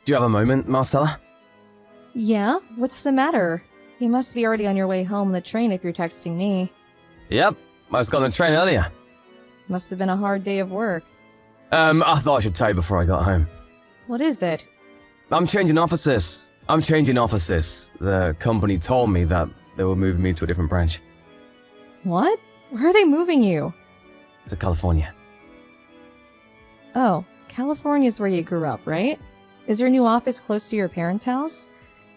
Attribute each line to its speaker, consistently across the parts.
Speaker 1: Do you have a moment, Marcella?
Speaker 2: Yeah? What's the matter? You must be already on your way home on the train if you're texting me.
Speaker 1: Yep, I just got on the train earlier.
Speaker 2: Must have been a hard day of work.
Speaker 1: I thought I should tell you before I got home.
Speaker 2: What is it?
Speaker 1: I'm changing offices. The company told me that they were moving me to a different branch.
Speaker 2: What? Where are they moving you?
Speaker 1: To California.
Speaker 2: Oh, California's where you grew up, right? Is your new office close to your parents' house?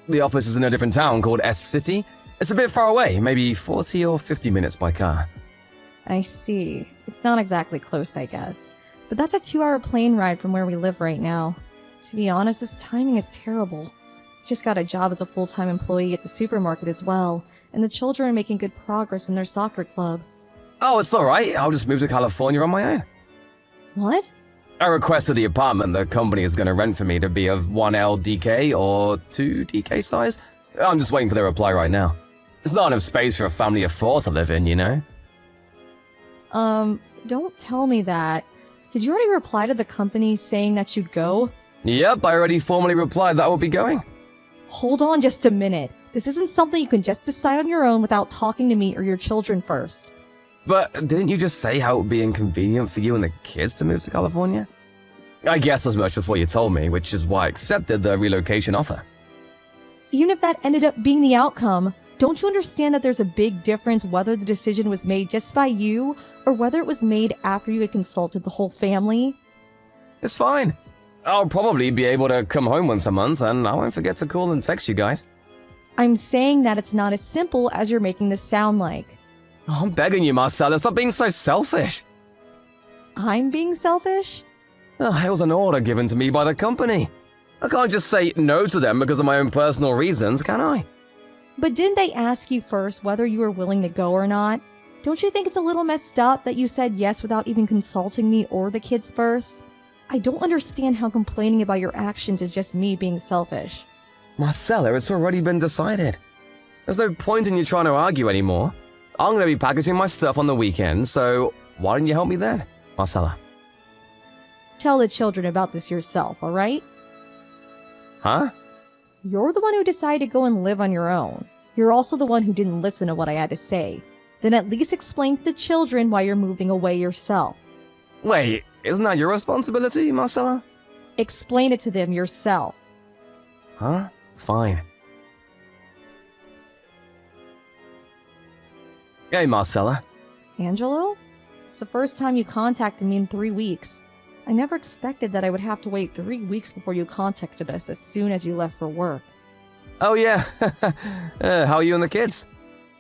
Speaker 1: The office is in a different town called S-City. It's a bit far away, maybe 40 or 50 minutes by car.
Speaker 2: I see. It's not exactly close, I guess. But that's a 2-hour plane ride from where we live right now. To be honest, this timing is terrible. Just got a job as a full-time employee at the supermarket as well, and the children are making good progress in their soccer club.
Speaker 1: Oh, it's alright. I'll just move to California on my own.
Speaker 2: What?
Speaker 1: I requested the apartment the company is going to rent for me to be of 1L DK or 2 DK size. I'm just waiting for their reply right now. There's not enough space for a family of 4 to live in, you know?
Speaker 2: Don't tell me that. Did you already reply to the company saying that you'd go?
Speaker 1: Yep, I already formally replied that I will be going.
Speaker 2: Hold on just a minute. This isn't something you can just decide on your own without talking to me or your children first.
Speaker 1: But didn't you just say how it would be inconvenient for you and the kids to move to California? I guessed as much before you told me, which is why I accepted the relocation offer.
Speaker 2: Even if that ended up being the outcome, don't you understand that there's a big difference whether the decision was made just by you or whether it was made after you had consulted the whole family?
Speaker 1: It's fine. I'll probably be able to come home once a month, and I won't forget to call and text you guys.
Speaker 2: I'm saying that it's not as simple as you're making this sound like.
Speaker 1: Oh, I'm begging you, Marcella, stop being so selfish.
Speaker 2: I'm being selfish?
Speaker 1: It was an order given to me by the company. I can't just say no to them because of my own personal reasons, can I?
Speaker 2: But didn't they ask you first whether you were willing to go or not? Don't you think it's a little messed up that you said yes without even consulting me or the kids first? I don't understand how complaining about your actions is just me being selfish.
Speaker 1: Marcella, it's already been decided. There's no point in you trying to argue anymore. I'm going to be packaging my stuff on the weekend, so why don't you help me then, Marcella?
Speaker 2: Tell the children about this yourself, alright?
Speaker 1: Huh?
Speaker 2: You're the one who decided to go and live on your own. You're also the one who didn't listen to what I had to say. Then at least explain to the children why you're moving away yourself.
Speaker 1: Wait, isn't that your responsibility, Marcella?
Speaker 2: Explain it to them yourself.
Speaker 1: Huh? Fine. Hey, Marcella.
Speaker 2: Angelo? It's the first time you contacted me in 3 weeks. I never expected that I would have to wait 3 weeks before you contacted us as soon as you left for work.
Speaker 1: Oh, yeah. How are you and the kids?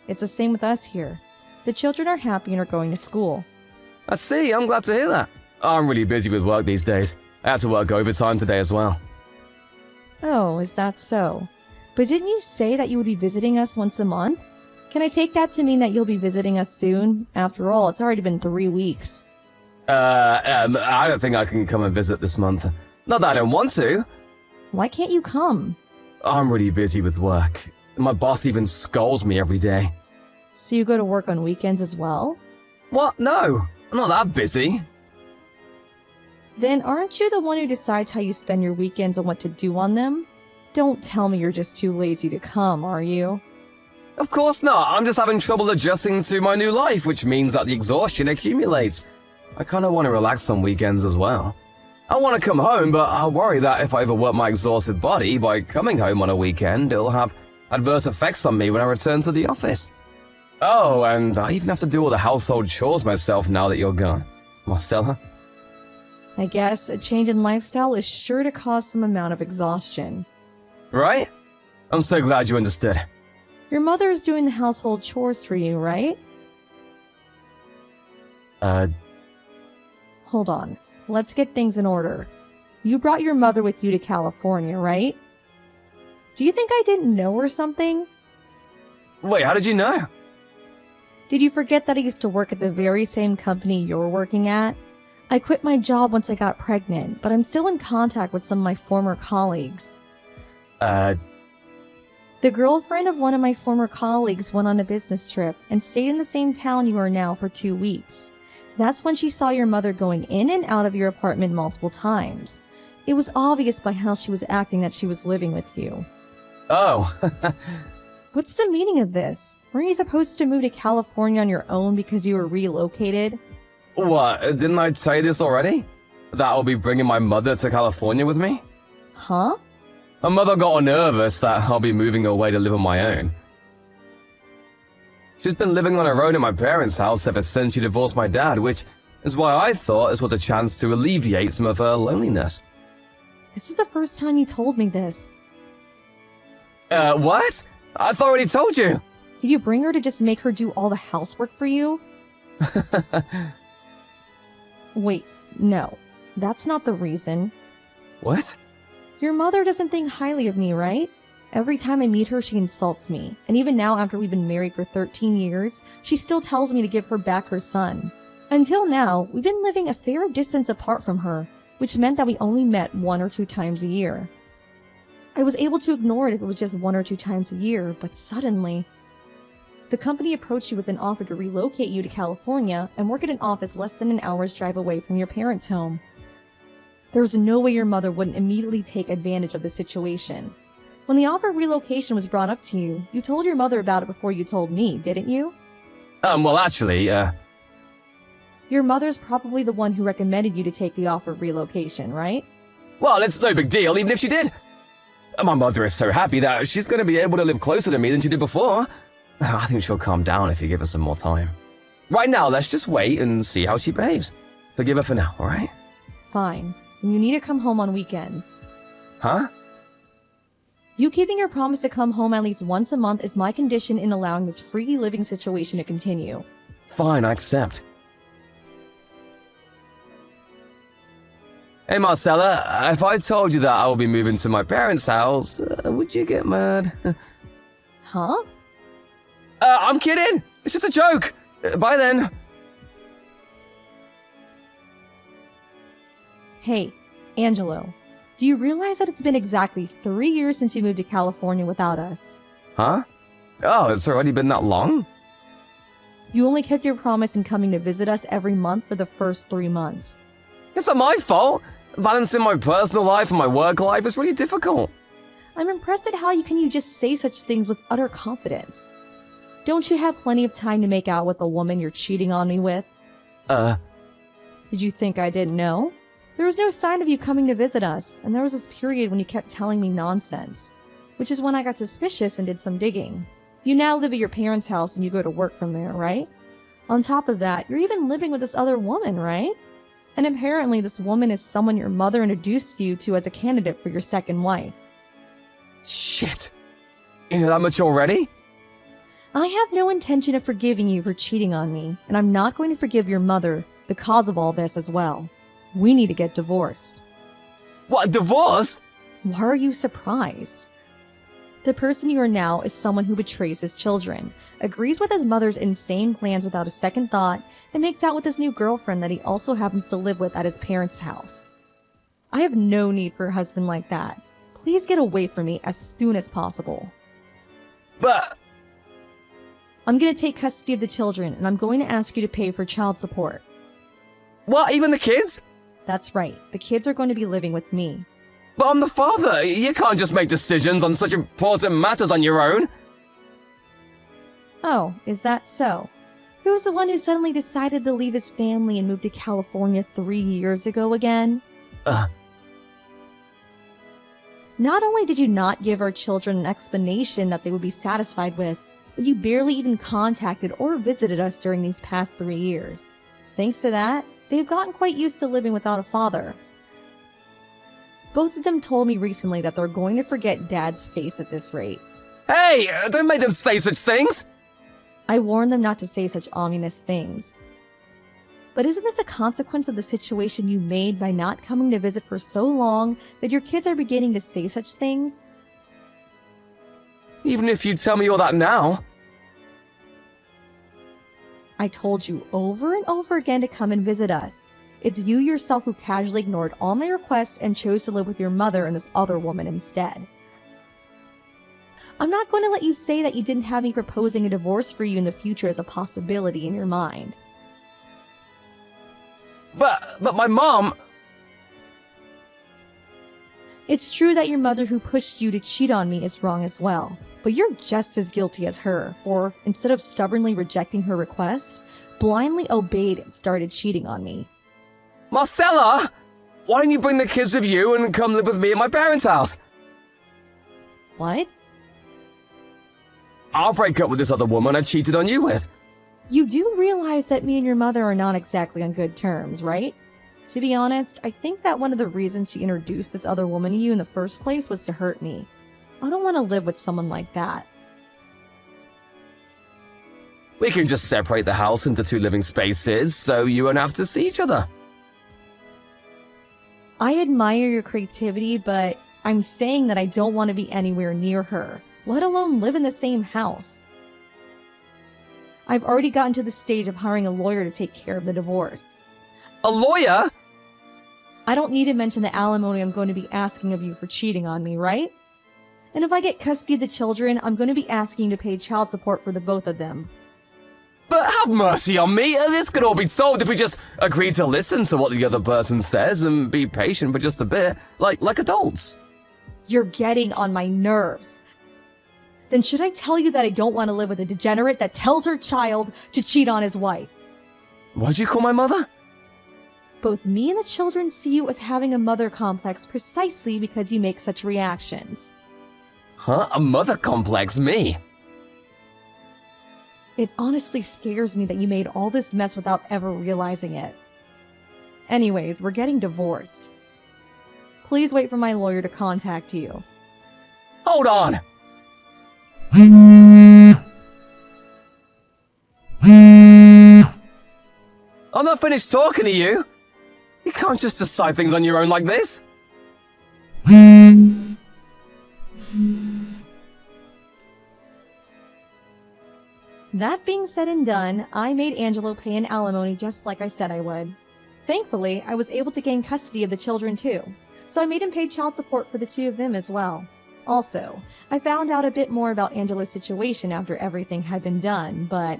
Speaker 2: It's the same with us here. The children are happy and are going to school.
Speaker 1: I see, I'm glad to hear that. I'm really busy with work these days. I had to work overtime today as well.
Speaker 2: Oh, is that so? But didn't you say that you would be visiting us once a month? Can I take that to mean that you'll be visiting us soon? After all, it's already been 3 weeks.
Speaker 1: I don't think I can come and visit this month. Not that I don't want to.
Speaker 2: Why can't you come?
Speaker 1: I'm really busy with work. My boss even scolds me every day.
Speaker 2: So you go to work on weekends as well?
Speaker 1: What? No, I'm not that busy.
Speaker 2: Then aren't you the one who decides how you spend your weekends and what to do on them? Don't tell me you're just too lazy to come, are you?
Speaker 1: Of course not. I'm just having trouble adjusting to my new life, which means that the exhaustion accumulates. I kind of want to relax on weekends as well. I want to come home, but I worry that if I overwork my exhausted body by coming home on a weekend, it'll have adverse effects on me when I return to the office. Oh, and I even have to do all the household chores myself now that you're gone. Marcella?
Speaker 2: I guess a change in lifestyle is sure to cause some amount of exhaustion.
Speaker 1: Right? I'm so glad you understood.
Speaker 2: Your mother is doing the household chores for you, right? Hold on. Let's get things in order. You brought your mother with you to California, right? Do you think I didn't know or something?
Speaker 1: Wait, how did you know?
Speaker 2: Did you forget that I used to work at the very same company you're working at? I quit my job once I got pregnant, but I'm still in contact with some of my former colleagues. The girlfriend of one of my former colleagues went on a business trip and stayed in the same town you are now for 2 weeks. That's when she saw your mother going in and out of your apartment multiple times. It was obvious by how she was acting that she was living with you.
Speaker 1: Oh,
Speaker 2: What's the meaning of this? Weren't you supposed to move to California on your own because you were relocated?
Speaker 1: what? Didn't I tell you this already? That I'll be bringing my mother to California with me?
Speaker 2: Huh?
Speaker 1: My mother got all nervous that I'll be moving away to live on my own. She's been living on her own in my parents' house ever since she divorced my dad, which is why I thought this was a chance to alleviate some of her loneliness.
Speaker 2: This is the first time you told me this.
Speaker 1: What? I thought I already told you.
Speaker 2: Did you bring her to just make her do all the housework for you? Wait, no. That's not the reason.
Speaker 1: What?
Speaker 2: Your mother doesn't think highly of me, right? Every time I meet her, she insults me. And even now, after we've been married for 13 years, she still tells me to give her back her son. Until now, we've been living a fair distance apart from her, which meant that we only met 1 or 2 times a year. I was able to ignore it if it was just 1 or 2 times a year, but suddenly, the company approached you with an offer to relocate you to California and work at an office less than an hour's drive away from your parents' home. There was no way your mother wouldn't immediately take advantage of the situation. When the offer of relocation was brought up to you, you told your mother about it before you told me, didn't you?
Speaker 1: Well, actually,
Speaker 2: Your mother's probably the one who recommended you to take the offer of relocation, right?
Speaker 1: well, it's no big deal, even if she did. My mother is so happy that she's going to be able to live closer to me than she did before. I think she'll calm down if you give her some more time. Right now, let's just wait and see how she behaves. Forgive her for now, alright?
Speaker 2: Fine. And you need to come home on weekends.
Speaker 1: Huh?
Speaker 2: You keeping your promise to come home at least once a month is my condition in allowing this free living situation to continue.
Speaker 1: Fine, I accept. Hey Marcella, if I told you that I will be moving to my parents' house, would you get mad?
Speaker 2: Huh?
Speaker 1: I'm kidding! It's just a joke! Bye then!
Speaker 2: Hey, Angelo, do you realize that it's been exactly 3 years since you moved to California without us?
Speaker 1: Huh? Oh, it's already been that long?
Speaker 2: You only kept your promise in coming to visit us every month for the first 3 months.
Speaker 1: It's not my fault! Balancing my personal life and my work life is really difficult.
Speaker 2: I'm impressed at how you just say such things with utter confidence. Don't you have plenty of time to make out with the woman you're cheating on me with?
Speaker 1: Did
Speaker 2: you think I didn't know? There was no sign of you coming to visit us, and there was this period when you kept telling me nonsense, which is when I got suspicious and did some digging. You now live at your parents' house and you go to work from there, right? On top of that, you're even living with this other woman, right? And apparently this woman is someone your mother introduced you to as a candidate for your second wife.
Speaker 1: Shit. You know that much already?
Speaker 2: I have no intention of forgiving you for cheating on me, and I'm not going to forgive your mother, the cause of all this as well. We need to get divorced.
Speaker 1: What, divorce?
Speaker 2: Why are you surprised? The person you are now is someone who betrays his children, agrees with his mother's insane plans without a second thought, and makes out with his new girlfriend that he also happens to live with at his parents' house. I have no need for a husband like that. Please get away from me as soon as possible.
Speaker 1: But...
Speaker 2: I'm gonna take custody of the children, and I'm going to ask you to pay for child support.
Speaker 1: What, even the kids?
Speaker 2: That's right. The kids are going to be living with me.
Speaker 1: But I'm the father. You can't just make decisions on such important matters on your own.
Speaker 2: Oh, is that so? Who's the one who suddenly decided to leave his family and move to California 3 years ago again? Not only did you not give our children an explanation that they would be satisfied with, but you barely even contacted or visited us during these past 3 years. Thanks to that, they've gotten quite used to living without a father. Both of them told me recently that they're going to forget Dad's face at this rate.
Speaker 1: Hey, don't make them say such things!
Speaker 2: I warned them not to say such ominous things. But isn't this a consequence of the situation you made by not coming to visit for so long that your kids are beginning to say such things?
Speaker 1: Even if you tell me all that now.
Speaker 2: I told you over and over again to come and visit us. It's you yourself who casually ignored all my requests and chose to live with your mother and this other woman instead. I'm not going to let you say that you didn't have me proposing a divorce for you in the future as a possibility in your mind.
Speaker 1: But my mom...
Speaker 2: It's true that your mother who pushed you to cheat on me is wrong as well, but you're just as guilty as her, for instead of stubbornly rejecting her request, blindly obeyed and started cheating on me.
Speaker 1: Marcella! Why don't you bring the kids with you and come live with me at my parents' house?
Speaker 2: What?
Speaker 1: I'll break up with this other woman I cheated on you with.
Speaker 2: You do realize that me and your mother are not exactly on good terms, right? To be honest, I think that one of the reasons she introduced this other woman to you in the first place was to hurt me. I don't want to live with someone like that.
Speaker 1: We can just separate the house into 2 living spaces so you won't have to see each other.
Speaker 2: I admire your creativity, but I'm saying that I don't want to be anywhere near her, let alone live in the same house. I've already gotten to the stage of hiring a lawyer to take care of the divorce.
Speaker 1: A lawyer?
Speaker 2: I don't need to mention the alimony I'm going to be asking of you for cheating on me, right? And if I get custody of the children, I'm going to be asking you to pay child support for the both of them.
Speaker 1: But have mercy on me. This could all be solved if we just agree to listen to what the other person says and be patient for just a bit, like adults.
Speaker 2: You're getting on my nerves. Then should I tell you that I don't want to live with a degenerate that tells her child to cheat on his wife?
Speaker 1: What'd you call my mother?
Speaker 2: Both me and the children see you as having a mother complex precisely because you make such reactions.
Speaker 1: Huh? A mother complex? Me?
Speaker 2: It honestly scares me that you made all this mess without ever realizing it. Anyways, we're getting divorced. Please wait for my lawyer to contact you.
Speaker 1: Hold on! I'm not finished talking to you. You can't just decide things on your own like this.
Speaker 2: That being said and done, I made Angelo pay an alimony just like I said I would. Thankfully, I was able to gain custody of the children too, so I made him pay child support for the 2 of them as well. Also, I found out a bit more about Angelo's situation after everything had been done, but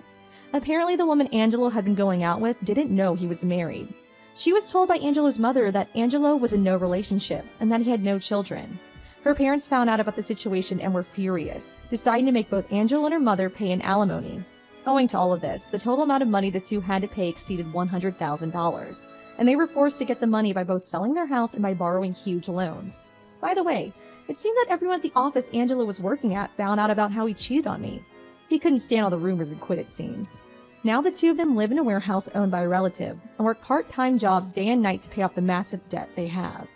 Speaker 2: apparently the woman Angelo had been going out with didn't know he was married. She was told by Angelo's mother that Angelo was in no relationship and that he had no children. Her parents found out about the situation and were furious, deciding to make both Angelo and her mother pay an alimony. Owing to all of this, the total amount of money the 2 had to pay exceeded $100,000, and they were forced to get the money by both selling their house and by borrowing huge loans. By the way, it seemed that everyone at the office Angelo was working at found out about how he cheated on me. He couldn't stand all the rumors and quit, it seems. Now the 2 of them live in a warehouse owned by a relative and work part-time jobs day and night to pay off the massive debt they have.